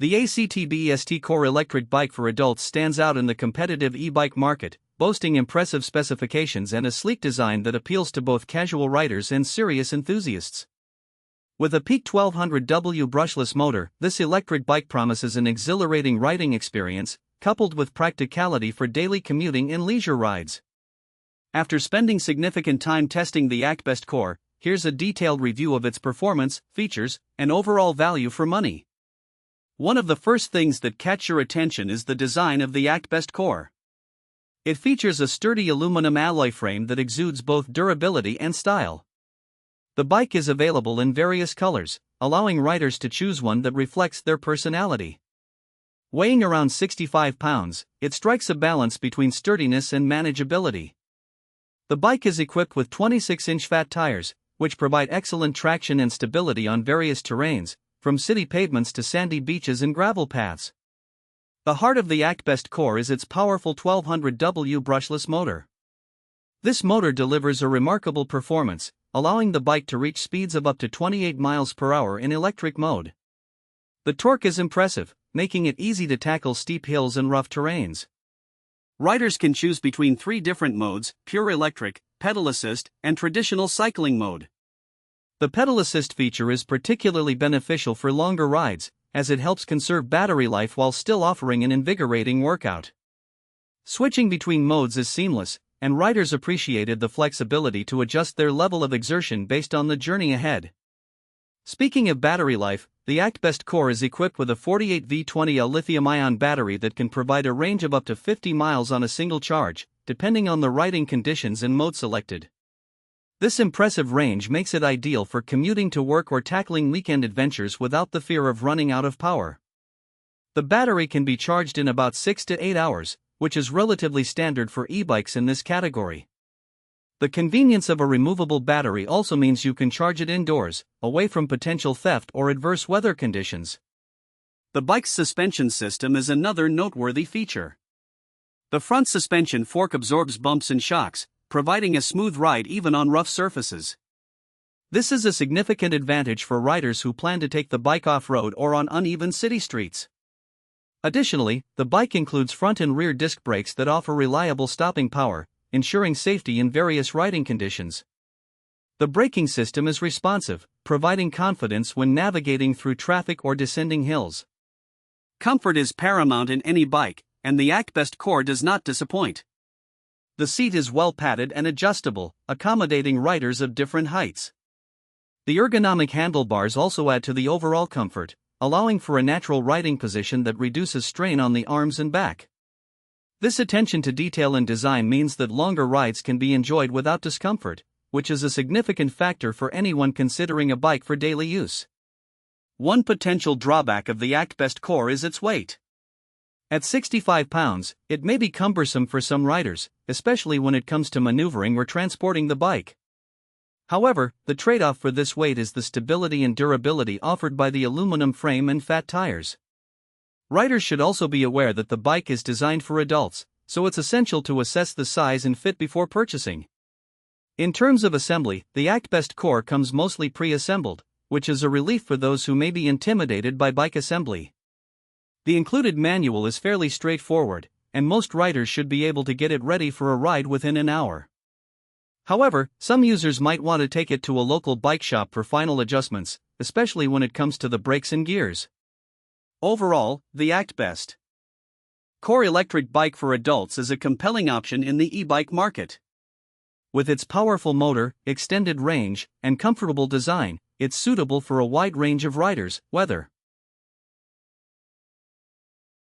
The ACTBEST Core Electric Bike for adults stands out in the competitive e-bike market, boasting impressive specifications and a sleek design that appeals to both casual riders and serious enthusiasts. With a peak 1200W brushless motor, this electric bike promises an exhilarating riding experience, coupled with practicality for daily commuting and leisure rides. After spending significant time testing the ACTBEST Core, here's a detailed review of its performance, features, and overall value for money. One of the first things that catch your attention is the design of the ACTBEST Core. It features a sturdy aluminum alloy frame that exudes both durability and style. The bike is available in various colors, allowing riders to choose one that reflects their personality. Weighing around 65 pounds, it strikes a balance between sturdiness and manageability. The bike is equipped with 26-inch fat tires, which provide excellent traction and stability on various terrains, from city pavements to sandy beaches and gravel paths. The heart of the ACTBEST Core is its powerful 1200W brushless motor. This motor delivers a remarkable performance, allowing the bike to reach speeds of up to 28 miles per hour in electric mode. The torque is impressive, making it easy to tackle steep hills and rough terrains. Riders can choose between 3 different modes: pure electric, pedal assist, and traditional cycling mode. The pedal assist feature is particularly beneficial for longer rides, as it helps conserve battery life while still offering an invigorating workout. Switching between modes is seamless, and riders appreciated the flexibility to adjust their level of exertion based on the journey ahead. Speaking of battery life, the ACTBEST Core is equipped with a 48V20L lithium-ion battery that can provide a range of up to 50 miles on a single charge, depending on the riding conditions and mode selected. This impressive range makes it ideal for commuting to work or tackling weekend adventures without the fear of running out of power. The battery can be charged in about 6 to 8 hours, which is relatively standard for e-bikes in this category. The convenience of a removable battery also means you can charge it indoors, away from potential theft or adverse weather conditions. The bike's suspension system is another noteworthy feature. The front suspension fork absorbs bumps and shocks, providing a smooth ride even on rough surfaces. This is a significant advantage for riders who plan to take the bike off-road or on uneven city streets. Additionally, the bike includes front and rear disc brakes that offer reliable stopping power, ensuring safety in various riding conditions. The braking system is responsive, providing confidence when navigating through traffic or descending hills. Comfort is paramount in any bike, and the ACTBEST Core does not disappoint. The seat is well padded and adjustable, accommodating riders of different heights. The ergonomic handlebars also add to the overall comfort, allowing for a natural riding position that reduces strain on the arms and back. This attention to detail and design means that longer rides can be enjoyed without discomfort, which is a significant factor for anyone considering a bike for daily use. One potential drawback of the ACTBEST Core is its weight. At 65 pounds, it may be cumbersome for some riders, especially when it comes to maneuvering or transporting the bike. However, the trade-off for this weight is the stability and durability offered by the aluminum frame and fat tires. Riders should also be aware that the bike is designed for adults, so it's essential to assess the size and fit before purchasing. In terms of assembly, the ACTBEST Core comes mostly pre-assembled, which is a relief for those who may be intimidated by bike assembly. The included manual is fairly straightforward, and most riders should be able to get it ready for a ride within an hour. However, some users might want to take it to a local bike shop for final adjustments, especially when it comes to the brakes and gears. Overall, the ACTBEST Core Electric Bike for adults is a compelling option in the e-bike market. With its powerful motor, extended range, and comfortable design, it's suitable for a wide range of riders, whether